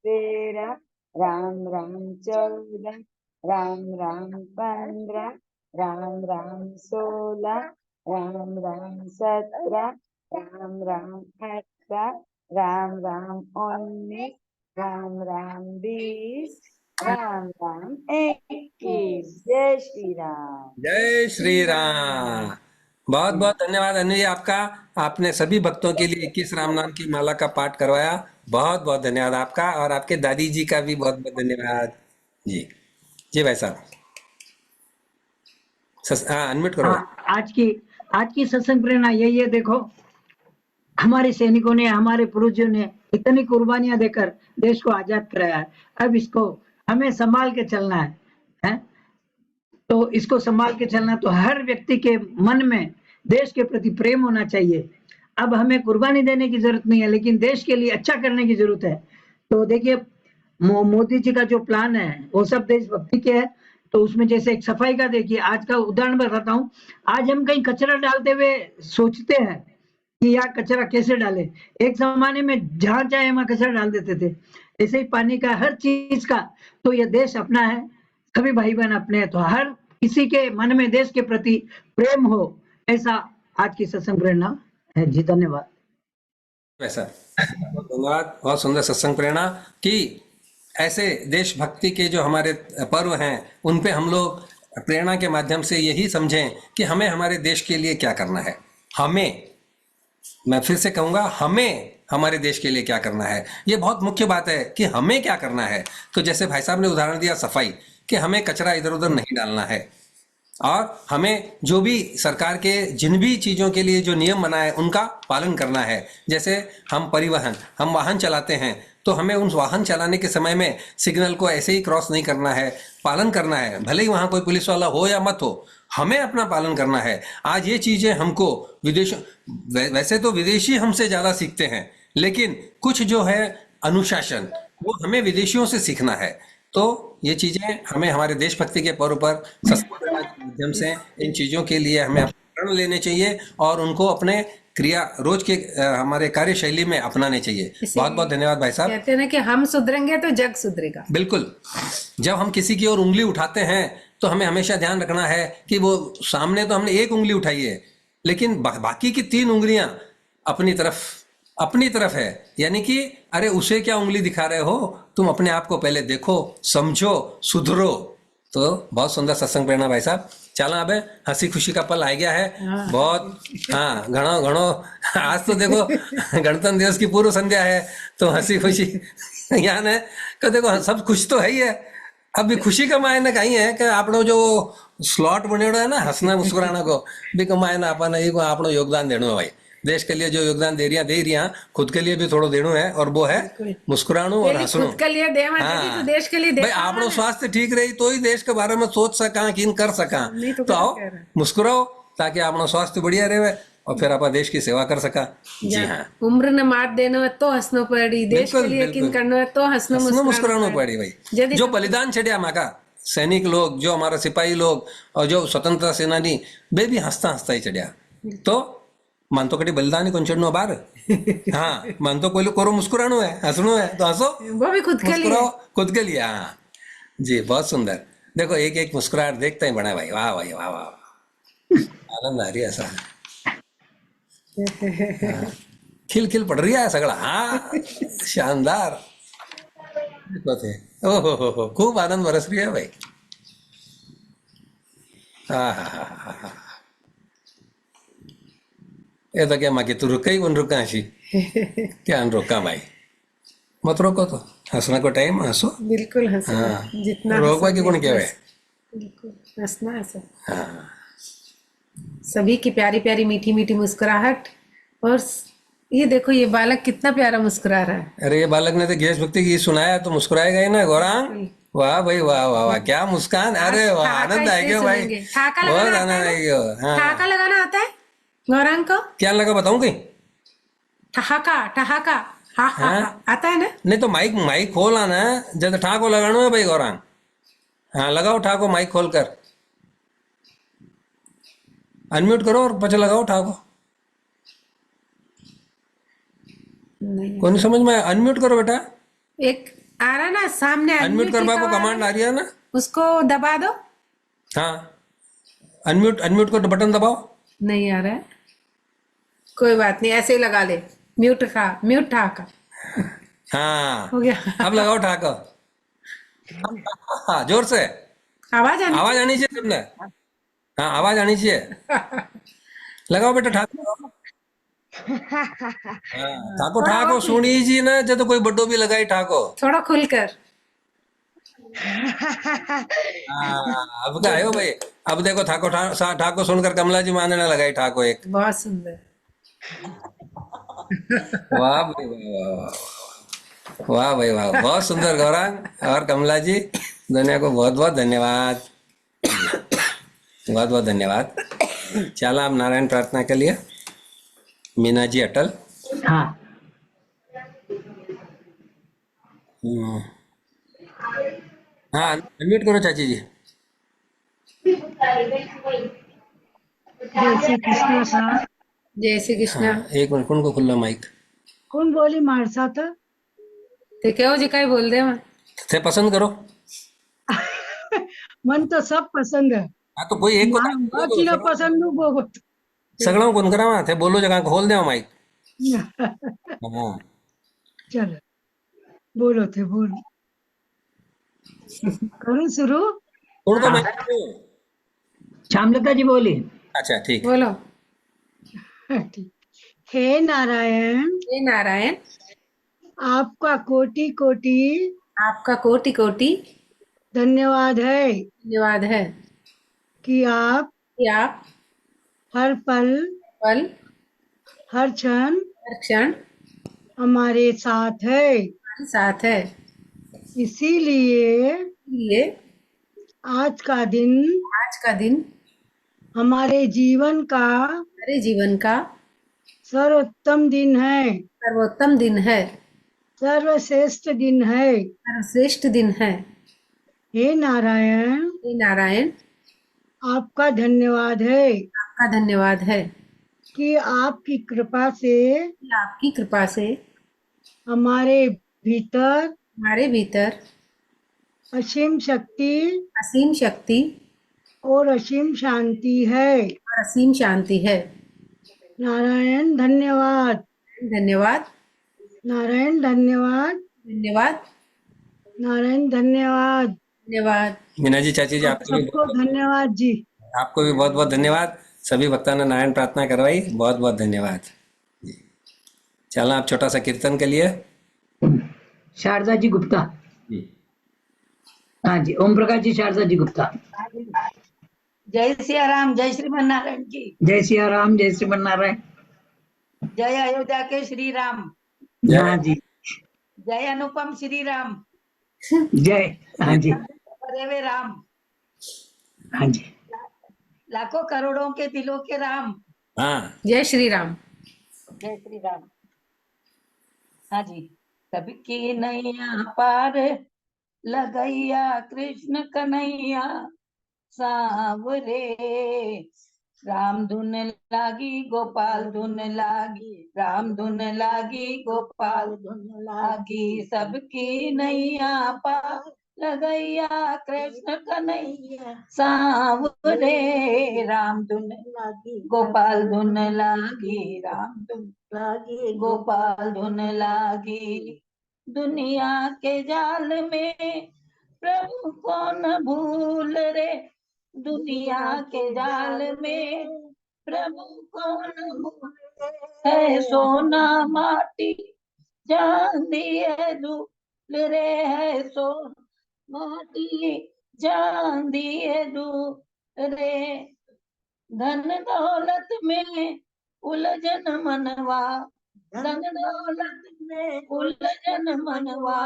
13 राम राम 14 राम राम 15 राम राम 16 राम राम 17 राम राम 18 राम राम 19 राम राम 20 राम राम 21। जय श्री राम। जय श्री राम। बहुत बहुत धन्यवाद अनु जी आपका, आपने सभी भक्तों के लिए 21 राम नाम की माला का पाठ करवाया। बहुत बहुत धन्यवाद आपका, और आपके दादी जी का भी बहुत बहुत धन्यवाद जी। जी भाई साहब, हाँ अनम्यूट करो। हाँ, आज की सत्संग प्रेरणा यही है। देखो, हमारे सैनिकों ने, हमारे पूर्वजों ने इतनी कुर्बानियां देकर देश को आजाद कराया है। अब इसको हमें संभाल के चलना है? तो इसको संभाल के चलना, तो हर व्यक्ति के मन में देश के प्रति प्रेम होना चाहिए। अब हमें कुर्बानी देने की जरूरत नहीं है, लेकिन देश के लिए अच्छा करने की जरूरत है। तो देखिए, मोदी जी का जो प्लान है वो सब देशभक्ति के है। तो उसमें जैसे एक सफाई का, देखिए आज का उदाहरण बताता हूँ। आज हम कहीं कचरा डालते हुए सोचते हैं कि यार कचरा कैसे डालें। एक जमाने में जहां चाहे वहां कचरा डाल देते थे। ऐसे ही पानी का, हर चीज का, तो ये देश अपना है, सभी भाई बहन अपने हैं। तो हर किसी के मन में देश के प्रति प्रेम हो, ऐसा आज की सत्संग प्रेरणा है जी। धन्यवाद। वैसा बहुत धन्यवाद, बहुत सुंदर सत्संग प्रेरणा कि ऐसे देशभक्ति के जो हमारे पर्व हैं उन पे हम लोग प्रेरणा के माध्यम से यही समझें कि हमें हमारे देश के लिए क्या करना है। मैं फिर से कहूंगा, हमें हमारे देश के लिए क्या करना है, ये बहुत मुख्य बात है कि हमें क्या करना है। तो जैसे भाई साहब ने उदाहरण दिया सफाई, कि हमें कचरा इधर उधर नहीं डालना है, और हमें जो भी सरकार के जिन भी चीज़ों के लिए जो नियम बनाए उनका पालन करना है। जैसे हम वाहन चलाते हैं, तो हमें उन वाहन चलाने के समय में सिग्नल को ऐसे ही क्रॉस नहीं करना है, पालन करना है। भले ही वहाँ कोई पुलिस वाला हो या मत हो, हमें अपना पालन करना है। आज ये चीज़ें हमको वैसे तो विदेशी हमसे ज़्यादा सीखते हैं, लेकिन कुछ जो है अनुशासन, वो हमें विदेशियों से सीखना है। तो ये चीज़ें हमें हमारे देशभक्ति के पर्व पर सत्संग के माध्यम से इन चीज़ों के लिए हमें प्रण लेने चाहिए और उनको अपने क्रिया रोज के हमारे कार्यशैली में अपनाने चाहिए। बहुत बहुत धन्यवाद भाई साहब। कहते हैं ना कि हम सुधरेंगे तो जग सुधरेगा। बिल्कुल। जब हम किसी की ओर उंगली उठाते हैं तो हमें हमेशा ध्यान रखना है कि वो सामने तो हमने एक उंगली उठाई है, लेकिन बाकी की 3 उंगलियां अपनी तरफ है। यानी कि अरे उसे क्या उंगली दिखा रहे हो, तुम अपने आप को पहले देखो, समझो, सुधरो। तो बहुत सुंदर सत्संग प्रेरणा भाई साहब। चला अब हंसी खुशी का पल आ गया है बहुत। हाँ, घणो घणो आज तो देखो गणतंत्र दिवस की पूर्व संध्या है, तो हंसी खुशी यान है कि देखो सब खुश तो है ही है। अब भी खुशी का मायने कहीं है कि આપણો जो स्लॉट बनेड़ो है ना हंसना मुस्कुराना को भी कमायना अपन ये को આપણો योगदान देनो है भाई। देश के लिए जो योगदान दे रही हैं, खुद के लिए भी थोड़ो देनो है, और वो है मुस्कुरानो और यदि हंसनो। खुद के लिए देवा देगी तो देश के लिए भाई देवा आपनो स्वास्थ्य ठीक रही तो ही देश के बारे में सोच सका, किन कर सका। नहीं तो तो आओ क्या कह रहा है? मुस्कुराओ ताकि आपनो स्वास्थ्य बढ़िया रहे और फिर आप देश की सेवा कर सका। जी हाँ, उम्र ने मात देनो है तो हंसनो पड़ी, देश बिल्कुल, के लिए किन बिल्कुल। करनो है तो हंसनो हंसनो मुस्कुरानो मुस्कुरानो पड़ी भाई। यदि जो सब- बलिदान चढ़िया माका सैनिक लोग, जो हमारा सिपाही लोग और जो स्वतंत्रता सेनानी, वे भी हंसता हंसता ही चढ़िया। तो मन तो कटी बलिदान ही कौन चढ़नो बार। हाँ, मन तो कोई कोरो मुस्कुरानो है, हंसनो है, तो हंसो, वो भी खुद के लिए। मुस्कुराओ खुद के लिए। हाँ जी, बहुत सुंदर। देखो एक एक मुस्कुराहट देखते ही बना भाई, वाह भाई वाह वाह, आनंद आ रही है ऐसा। खिल खिल पड़ रही है सगळा। हाँ, शानदार। देखो थे, ओहो खूब आनंद बरस रही है भाई। हाँ हाँ हाँ हाँ हाँ। ये तो क्या माँ तू रुका ही कौन रुका हसी, क्या रोका भाई, मत रोको तो हंसना को टाइम हंसो। बिल्कुल हंसो, हाँ, जितना रोकवा हंसोगे की कौन क्या है। बिल्कुल हंसना हंसो। हाँ, सभी की प्यारी प्यारी मीठी मीठी मुस्कुराहट। और ये देखो ये बालक कितना प्यारा मुस्कुरा रहा है। अरे ये बालक ने तो देश भक्ति गीत सुनाया तो मुस्कुराएगा ही ना गौरांग। वाह भाई वाह वाह वाह, क्या मुस्कान। अरे वाह, ठहाका आनंद आ इससे गया भाई, सुनेंगे। ठहाका बहुत लगाना आनंद आता आ है गया। ना? हाँ, ठहाका लगाना आता है गौरांग को? क्या लगा बताऊं कहीं। ठहाका ठहाका, हा हा हाँ? हा आता है ना? नहीं तो माइक माइक खोल आना जब ठाको लगानो है भाई गौरांग। हाँ लगाओ ठाको, माइक खोल कर अनम्यूट करो और पचा लगाओ ठाको। नहीं, कौन समझ में आया? अनम्यूट करो बेटा। एक आ रहा ना सामने अनम्यूट unmute करवा लिखा को हुआ कमांड आ रही है ना। उसको दबा दो। हाँ, अनम्यूट अनम्यूट को बटन दबाओ। नहीं आ रहा है, कोई बात नहीं, ऐसे ही लगा ले। म्यूट ठहाका हाँ, हो गया। अब लगाओ ठाको। हाँ, जोर से आवाज आनी आवाज आनी चाहिए सबने। हाँ, आवाज आनी चाहिए। लगाओ बेटा ठाको। हाँ, ठाको ठाको सुनी जी ना, जब तो कोई बड्डो भी लगाई ठाको। थोड़ा खुलकर। हाँ, अब क्या है भाई। अब देखो ठाको सुनकर कमला जी मानने लगाई ठाको एक। बहुत सुंदर। वाह भाई वाह वाह वाह भाई वाह, बहुत सुंदर गौरांग और कमला जी, दुनिया को बहुत बहुत धन्यवाद, बहुत बहुत धन्यवाद। चला आप नारायण प्रार्थना के लिए। मीना जी अटल। हाँ, हाँ, अनम्यूट करो चाची जी। जय श्री कृष्ण साहब। जय श्री कृष्ण। हाँ, एक मिनट कौन को खुला माइक कौन बोली मारसा था? ते क्यों जी काय बोल दे मैं? थे पसंद करो। मन तो सब पसंद है, हाँ तो कोई एक को बाकी ना पसंद नहीं वो। सगड़ा कौन करा थे बोलो जगह खोल दे माइक। हाँ, चलो बोलो थे, बोलो करूं शुरू? छोड़ दो माइक। श्यामलता जी बोली। अच्छा ठीक। बोलो। ठीक। हे नारायण, हे नारायण, आपका कोटि कोटि आपका कोटि कोटि धन्यवाद है धन्यवाद है कि आप कि आप हर पल पल हर क्षण हर क्षण हमारे साथ है। हमारे साथ है। इसीलिए ये आज का दिन आज का दिन हमारे जीवन का हमारे जीवन का सर्वोत्तम दिन है, सर्वोत्तम दिन है, सर्वश्रेष्ठ दिन है। सर्वश्रेष्ठ दिन है। हे नारायण, हे नारायण, आपका धन्यवाद है आपका धन्यवाद है कि आपकी कृपा से आपकी कृपा से हमारे भीतर हमारे भीतर असीम शक्ति असीम शक्ति और असीम शांति है। और असीम शांति है। नारायण धन्यवाद, धन्यवाद। नारायण धन्यवाद, धन्यवाद। नारायण धन्यवाद। धन्यवाद। मीना जी, चाची जी, आप सबको धन्यवाद जी। आपको भी बहुत बहुत धन्यवाद। सभी भक्तों ने नारायण प्रार्थना करवाई, बहुत बहुत धन्यवाद जी। चलना आप छोटा सा कीर्तन के लिए। शारदा जी गुप्ता। जी। हाँ जी, ओम प्रकाश जी, शारदा जी गुप्ता। जय सिया राम, जय श्रीमन नारायण की। जय सिया राम, जय श्रीमन नारायण। जय अयोध्या के श्री राम। हाँ जी, जय अनुपम श्री राम। जय। हाँ जी, भरे हुए राम। हाँ जी। लाखों करोड़ों के दिलों के राम। हाँ, जय श्री राम। जय श्री राम। हाँ जी। सबकी नैया पार लगैया कृष्ण कन्हैया सांवरे। राम धुन लागी गोपाल धुन लागी, राम धुन लागी गोपाल धुन लागी। सबकी नैया पार लगैया कृष्ण कन्हैया सांवरे। राम धुन लागी गोपाल धुन लागी, राम धुन लागी गोपाल धुन लागी। दुनिया के जाल में प्रभु कौन भूल रे, दुनिया के जाल में प्रभु कौन भूल है। सोना माटी चांदी है धूल रे, है सोना माटी चांदी है धूल रे। धन दौलत में उलझन मनवा, धन दौलत में उलझन मनवा।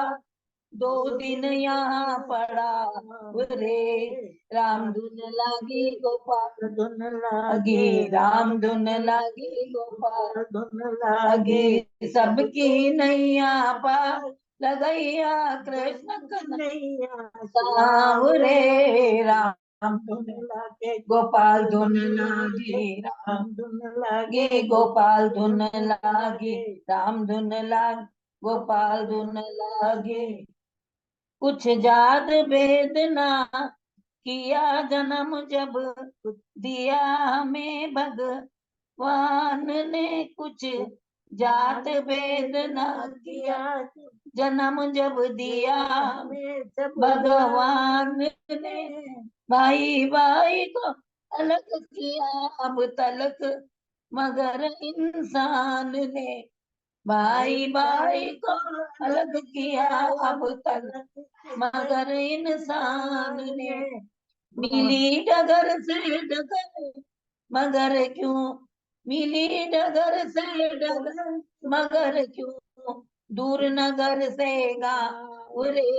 दो दिन यहाँ पड़ा रे, राम धुन लागी गोपाल धुन लागी, राम धुन लागी गोपाल धुन लागी। सबकी नैया पार लगैया कृष्ण कन्हैया सांवरे। राम धुन लागे गोपाल धुन लागे, राम धुन लागे गोपाल धुन लागे, राम धुन लागे गोपाल धुन लागे। कुछ जात भेद ना किया जन्म जब दिया हमें भगवान ने। कुछ जात भेद ना किया जन्म जब दिया हमें भगवान ने। भाई भाई को अलग किया अब तलक मगर इंसान ने। भाई भाई को अलग किया अब तक मगर इंसान ने। मिली डगर से डगर मगर क्यों, मिली डगर से डगर मगर क्यों, दूर नगर से गाँव रे।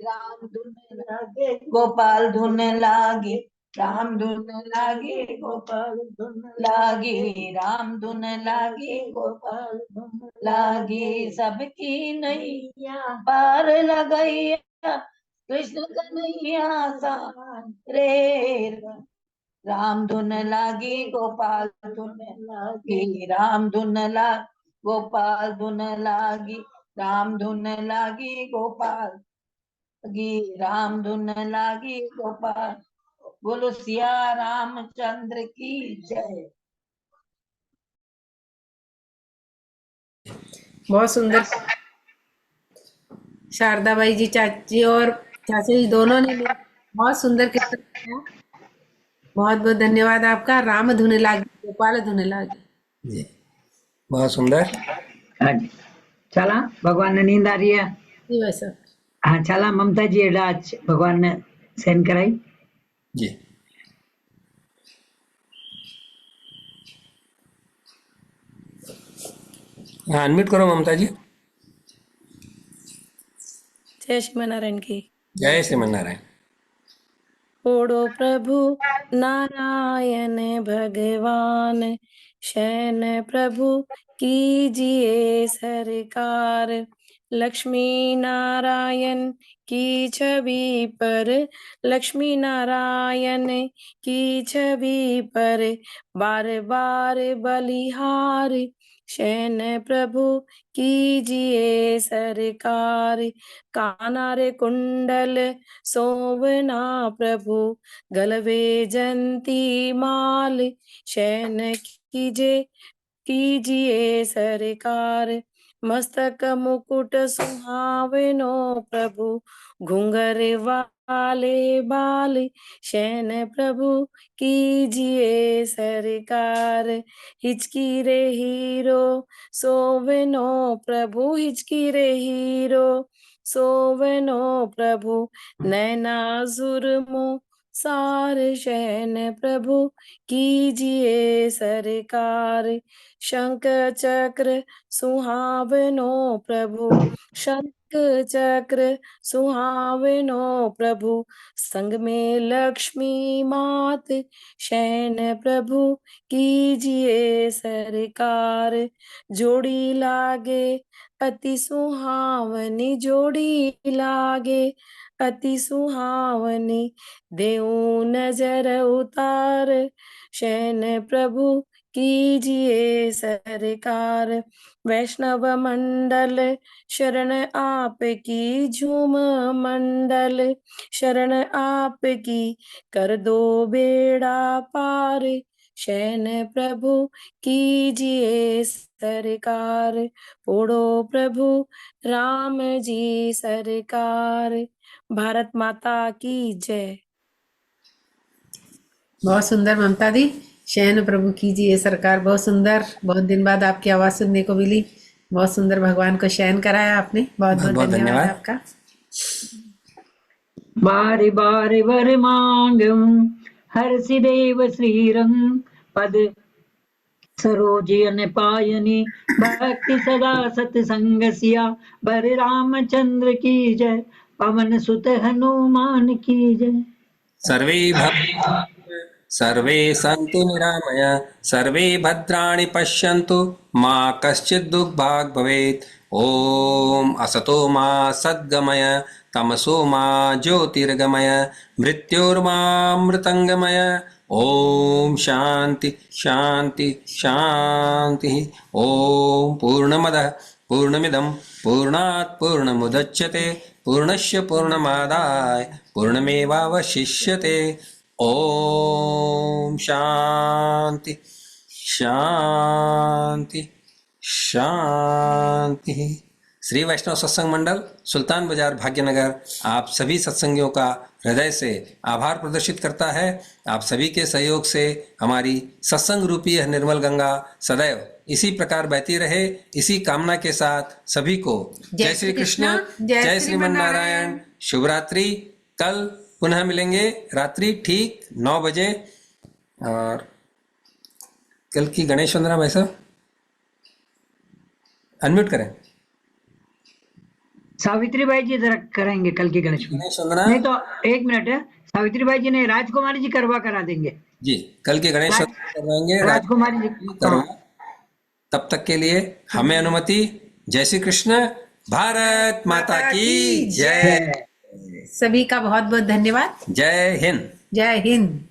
राम धुन लागे गोपाल धुन लागे, राम धुन लागे गोपाल धुन लागे, राम धुन लागे गोपाल धुन लागे। सबकी नैया पार लगैया कृष्ण कन्हैया रे। राम धुन लागी गोपाल धुन लागी, राम धुन लागी गोपाल धुन लागी, राम धुन लागी गोपाल लागी, राम धुन लागी गोपाल। बोलो सिया रामचंद्र की जय। बहुत सुंदर। शारदा बाई जी, चाची और चाची जी दोनों ने बहुत सुंदर कीर्तन किया। बहुत बहुत धन्यवाद आपका। राम धुन लागी गोपाल धुन लागी। जी, बहुत सुंदर। हाँ जी, चला भगवान ने नींद आ रही है। जी वैसा। हाँ, चला ममता जी आज भगवान ने सेन कराई। जी, हाँ, अनम्यूट करो ममता जी। जय श्रीमनारायण की। जय श्रीमन नारायण। ओढ़ो प्रभु नारायण भगवान, शयन प्रभु कीजिए सरकार। लक्ष्मी नारायण की छवि पर, लक्ष्मी नारायण की छवि पर बार बार बलिहार, शयन प्रभु कीजिए सरकार। काना रे कुंडल सोवना प्रभु, गलवे जंती माल, शयन कीजिए सरकार। मस्तक मुकुट सुहावनो प्रभु, घुंघर वाले बाल, शयन प्रभु कीजिए सरकार। हिचकी रे हीरो सोवनो प्रभु, हिचकी रे हीरो सोवनो प्रभु, नैना जुर्मो सार, शयन प्रभु कीजिए सरकार। शंख चक्र सुहावनो प्रभु, शंख चक्र सुहावनो प्रभु, संग में लक्ष्मी मात, शयन प्रभु कीजिए सरकार। जोड़ी लागे अति सुहावनी, जोड़ी लागे अति सुहावनी, देऊ नजर उतार, शयन प्रभु कीजिए सरकार। वैष्णव मंडल शरण आपकी, झूम मंडल शरण आपकी, कर दो बेड़ा पार, शयन प्रभु कीजिए सरकार। ओढ़ो प्रभु राम जी सरकार। भारत माता की जय। बहुत सुंदर ममता दी, शयन प्रभु कीजिए सरकार। बहुत सुंदर, बहुत दिन बाद आपकी आवाज सुनने को मिली। बहुत सुंदर भगवान को शयन कराया आपने। बहुत बहुत बहुत धन्यवाद धन्यवाद। आपका। बारे बारे वर मांगम हर्षि देव श्रीरंग, पद सरोजन पायनी, भक्ति सदा सत्संग सिया, बर रामचंद्र की जय, पवन सुत हनुमान की जय। सर्वे सन्तु निरामया, सर्वे भद्राणि पश्यन्तु, मा कश्चित् दुःखभाग् भवेत्। ॐ असतो मा सद्गमय, तमसो मा ज्योतिर्गमय, मृत्योर्मामृतङ्गमय। ॐ शान्ति शान्ति शान्तिः। ॐ पूर्णमदः पूर्णमिदं पूर्णात् पूर्णमुदच्यते, पूर्णस्य पूर्णमादाय पूर्णमेवावशिष्यते। ओम शांति शांति शांति। श्री वैष्णव सत्संग मंडल सुल्तान बाजार भाग्यनगर आप सभी सत्संगियों का हृदय से आभार प्रदर्शित करता है। आप सभी के सहयोग से हमारी सत्संग रूपी यह निर्मल गंगा सदैव इसी प्रकार बहती रहे, इसी कामना के साथ सभी को जय श्री कृष्ण, जय श्रीमन नारायण। शुभ रात्रि। कल पुनः मिलेंगे रात्रि ठीक 9 बजे। और कल की गणेश वंदना भाई साहब अनम्यूट करें। सावित्री बाई जी जरा करेंगे कल की गणेश वंदना। नहीं तो 1 मिनट है, सावित्री बाई जी ने राजकुमारी जी करा देंगे जी। कल के गणेश वंदना करवाएंगे राजकुमारी जी करवा। तब तक के लिए हमें अनुमति। जय श्री कृष्ण। भारत माता की जय। सभी का बहुत बहुत धन्यवाद। जय हिंद। जय हिंद।